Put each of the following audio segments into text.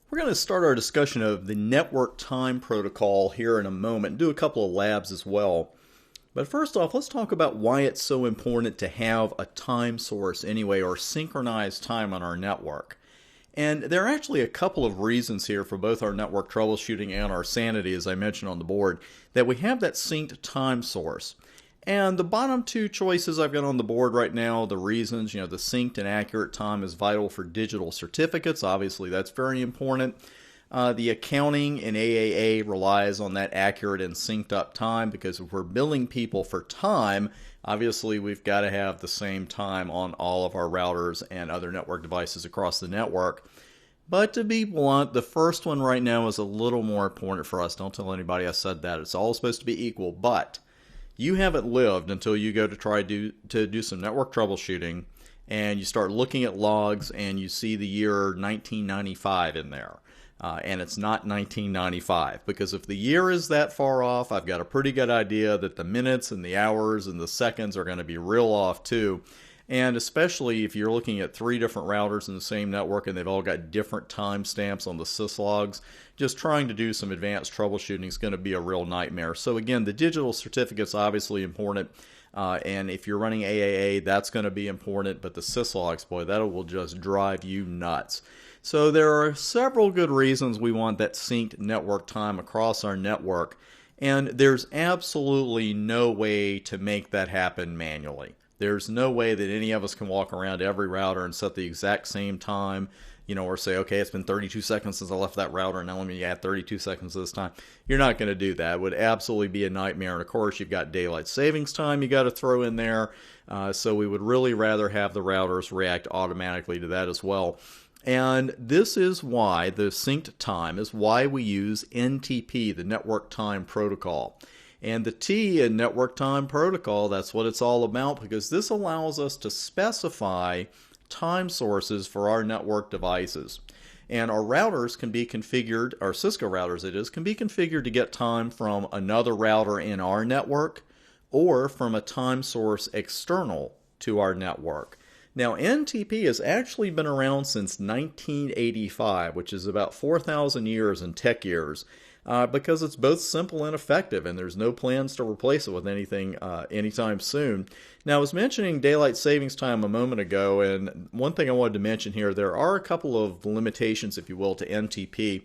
We're going to start our discussion of the network time protocol here in a moment and do a couple of labs as well. But first off, let's talk about why it's so important to have a time source anyway, or synchronized time on our network. And there are actually a couple of reasons here for both our network troubleshooting and our sanity, as I mentioned on the board, that we have that synced time source. And the bottom two choices I've got on the board right now, the reasons, the synced and accurate time is vital for digital certificates. Obviously, that's very important. The accounting in AAA relies on that accurate and synced up time, because if we're billing people for time, obviously we've got to have the same time on all of our routers and other network devices across the network. But to be blunt, the first one right now is a little more important for us. Don't tell anybody I said that. It's all supposed to be equal, but you haven't lived until you go to try to do some network troubleshooting and you start looking at logs and you see the year 1995 in there. And it's not 1995, because if the year is that far off, I've got a pretty good idea that the minutes and the hours and the seconds are going to be real off too. And especially if you're looking at 3 different routers in the same network and they've all got different timestamps on the syslogs, just trying to do some advanced troubleshooting is going to be a real nightmare. So again, the digital certificate's obviously important. And if you're running AAA, that's going to be important. But the syslogs, boy, that will just drive you nuts. So there are several good reasons we want that synced network time across our network. And there's absolutely no way to make that happen manually. There's no way that any of us can walk around every router and set the exact same time, or say, okay, it's been 32 seconds since I left that router, and now let me add 32 seconds this time. You're not going to do that. It would absolutely be a nightmare. And of course, you've got daylight savings time you got to throw in there. So we would really rather have the routers react automatically to that as well. And this is why the synced time is why we use NTP, the Network Time Protocol. And the T in Network Time Protocol, that's what it's all about, because this allows us to specify time sources for our network devices. And our routers can be configured, our Cisco routers it is, can be configured to get time from another router in our network or from a time source external to our network. Now, NTP has actually been around since 1985, which is about 4,000 years in tech years, because it's both simple and effective, and there's no plans to replace it with anything anytime soon. Now, I was mentioning daylight savings time a moment ago, and one thing I wanted to mention here, there are a couple of limitations, if you will, to NTP.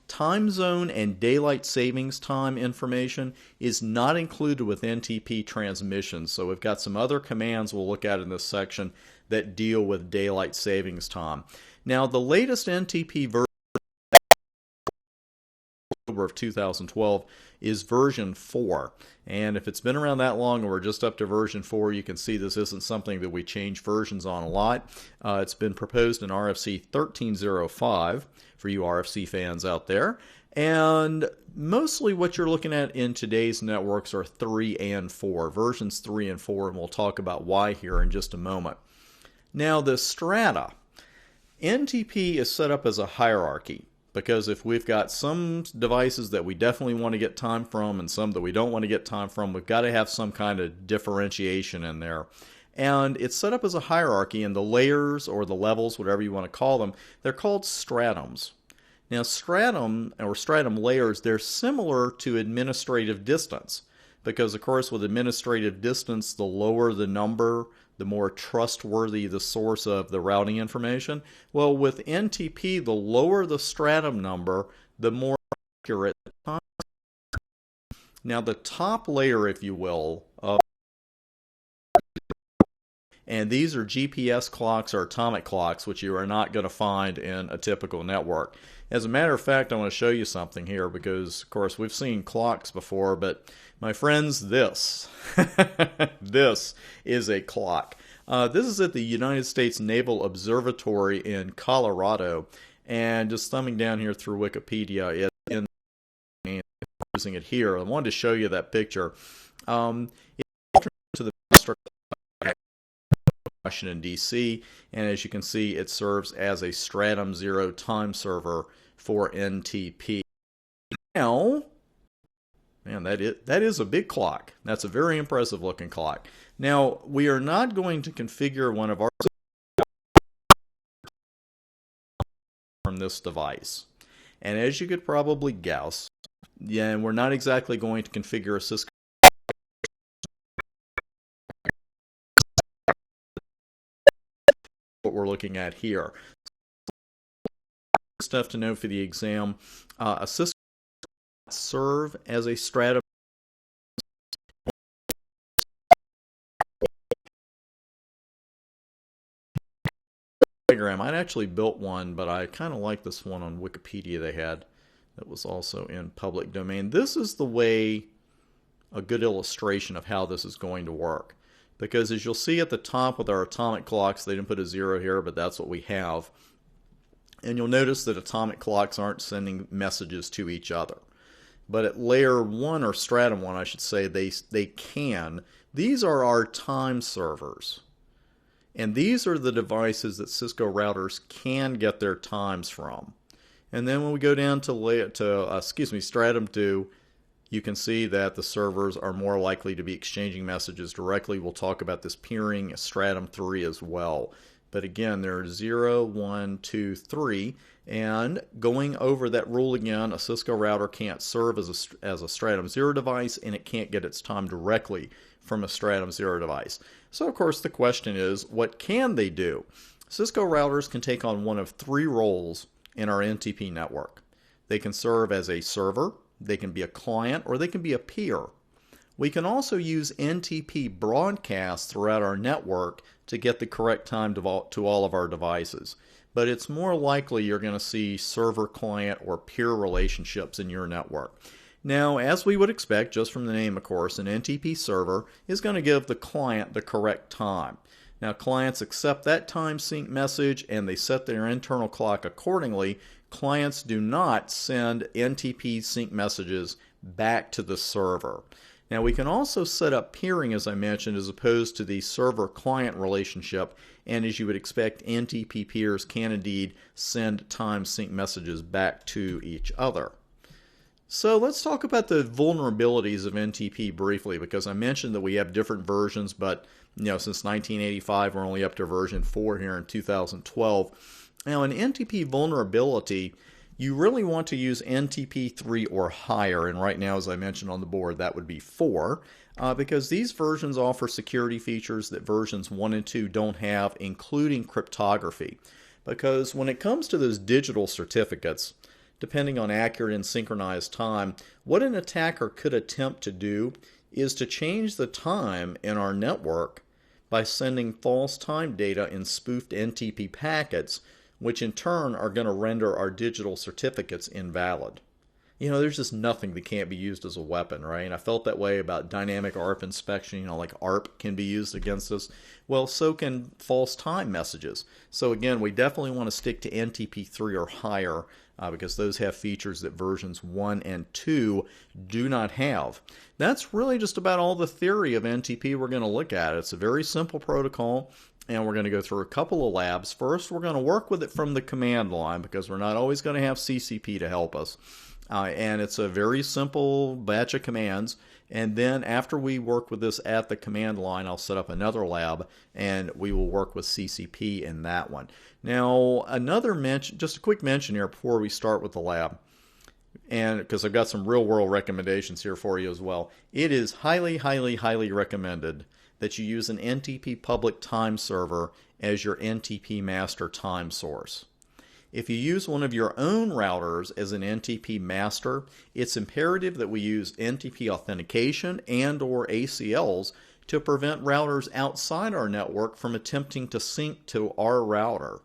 Time zone and daylight savings time information is not included with NTP transmissions. So we've got some other commands we'll look at in this section that deal with daylight savings time. Now, the latest NTP version of 2012 is version 4, and if it's been around that long and we're just up to version 4, you can see this isn't something that we change versions on a lot. It's been proposed in RFC 1305 for you RFC fans out there, and mostly what you're looking at in today's networks are 3 and 4, versions 3 and 4, and we'll talk about why here in just a moment. Now, the strata, NTP is set up as a hierarchy, because if we've got some devices that we definitely want to get time from and some that we don't want to get time from, we've got to have some kind of differentiation in there. And it's set up as a hierarchy, and the layers or the levels, whatever you want to call them, they're called stratums. Now, stratum or stratum layers, they're similar to administrative distance, because of course with administrative distance, the lower the number, the more trustworthy the source of the routing information. Well, with NTP, the lower the stratum number, the more accurate the time. Now, the top layer, if you will, and these are GPS clocks or atomic clocks, which you are not going to find in a typical network. As a matter of fact, I want to show you something here, because, of course, we've seen clocks before, but my friends, this is a clock. This is at the United States Naval Observatory in Colorado, and just thumbing down here through Wikipedia, using it here. I wanted to show you that picture. It's to the master clock Washington, D.C., and as you can see, it serves as a Stratum 0 time server for NTP. Now, man, that is a big clock. That's a very impressive looking clock. Now, we are not going to configure one of our from from this device. And as you could probably guess, yeah, we're not exactly going to configure a Cisco what we're looking at here. Stuff to know for the exam, a Cisco serve as a stratum diagram. I'd actually built one, but I kind of like this one on Wikipedia they had that was also in public domain. This is the way, a good illustration of how this is going to work. Because as you'll see at the top with our atomic clocks, they didn't put a 0 here, but that's what we have. And you'll notice that atomic clocks aren't sending messages to each other. But at layer 1, or stratum 1, I should say, they can. These are our time servers. And these are the devices that Cisco routers can get their times from. And then when we go down to stratum 2, you can see that the servers are more likely to be exchanging messages directly. We'll talk about this peering stratum 3 as well. But again, there's 0, 1, 2, 3. And going over that rule again, a Cisco router can't serve as a stratum 0 device, and it can't get its time directly from a stratum 0 device. So of course the question is, what can they do? Cisco routers can take on one of 3 roles in our NTP network. They can serve as a server, they can be a client, or they can be a peer. We can also use NTP broadcasts throughout our network to get the correct time to all of our devices. But it's more likely you're going to see server-client or peer relationships in your network. Now, as we would expect, just from the name, of course, an NTP server is going to give the client the correct time. Now, clients accept that time sync message and they set their internal clock accordingly. Clients do not send NTP sync messages back to the server. Now, we can also set up peering, as I mentioned, as opposed to the server-client relationship. And as you would expect, NTP peers can indeed send time sync messages back to each other. So let's talk about the vulnerabilities of NTP briefly, because I mentioned that we have different versions, but since 1985 we're only up to version 4 here in 2012. Now in NTP vulnerability, you really want to use NTP 3 or higher, and right now, as I mentioned on the board, that would be 4, because these versions offer security features that versions 1 and 2 don't have, including cryptography. Because when it comes to those digital certificates, depending on accurate and synchronized time, what an attacker could attempt to do is to change the time in our network by sending false time data in spoofed NTP packets, which in turn are going to render our digital certificates invalid. There's just nothing that can't be used as a weapon, right? And I felt that way about dynamic ARP inspection, like ARP can be used against us. Well, so can false time messages. So again, we definitely want to stick to NTP 3 or higher because those have features that versions 1 and 2 do not have. That's really just about all the theory of NTP we're going to look at. It's a very simple protocol, and we're going to go through a couple of labs. First, we're going to work with it from the command line because we're not always going to have CCP to help us. And it's a very simple batch of commands. And then after we work with this at the command line, I'll set up another lab and we will work with CCP in that one. Now, another mention, just a quick mention here before we start with the lab, and because I've got some real world recommendations here for you as well. It is highly, highly, highly recommended that you use an NTP public time server as your NTP master time source. If you use one of your own routers as an NTP master, it's imperative that we use NTP authentication and/or ACLs to prevent routers outside our network from attempting to sync to our router.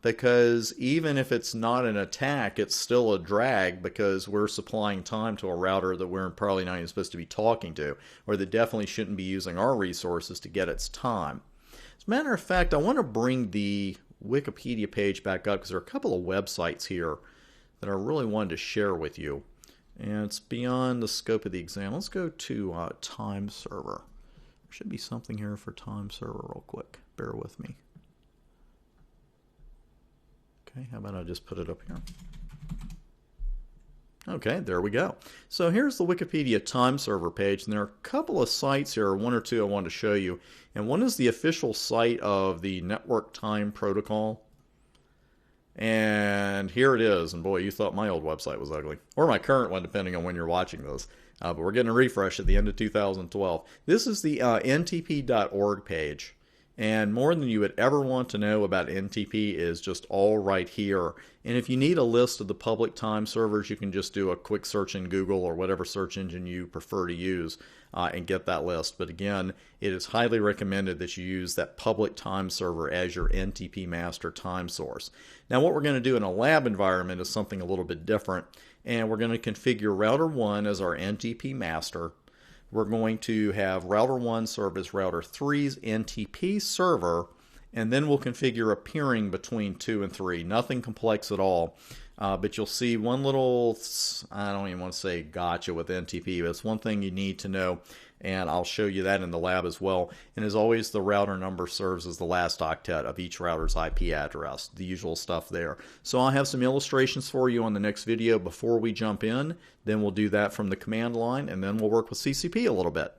Because even if it's not an attack, it's still a drag because we're supplying time to a router that we're probably not even supposed to be talking to, or that definitely shouldn't be using our resources to get its time. As a matter of fact, I want to bring the Wikipedia page back up because there are a couple of websites here that I really wanted to share with you, and it's beyond the scope of the exam. Let's go to time server. There should be something here for time server real quick. Bear with me. Okay, how about I just put it up here? Okay, there we go. So here's the Wikipedia time server page, and there are a couple of sites here, one or two I wanted to show you. And one is the official site of the Network Time Protocol. And here it is. And boy, you thought my old website was ugly. Or my current one, depending on when you're watching this. But we're getting a refresh at the end of 2012. This is the ntp.org page. And more than you would ever want to know about NTP is just all right here. And if you need a list of the public time servers, you can just do a quick search in Google or whatever search engine you prefer to use and get that list. But again, it is highly recommended that you use that public time server as your NTP master time source. Now what we're going to do in a lab environment is something a little bit different. And we're going to configure router 1 as our NTP master. We're going to have router 1 serve as router 3's NTP server, and then we'll configure a peering between 2 and 3. Nothing complex at all, but you'll see one little, I don't even want to say gotcha with NTP, but it's one thing you need to know, and I'll show you that in the lab as well. And as always, the router number serves as the last octet of each router's IP address, the usual stuff there. So I'll have some illustrations for you on the next video before we jump in. Then we'll do that from the command line, and then we'll work with CCP a little bit.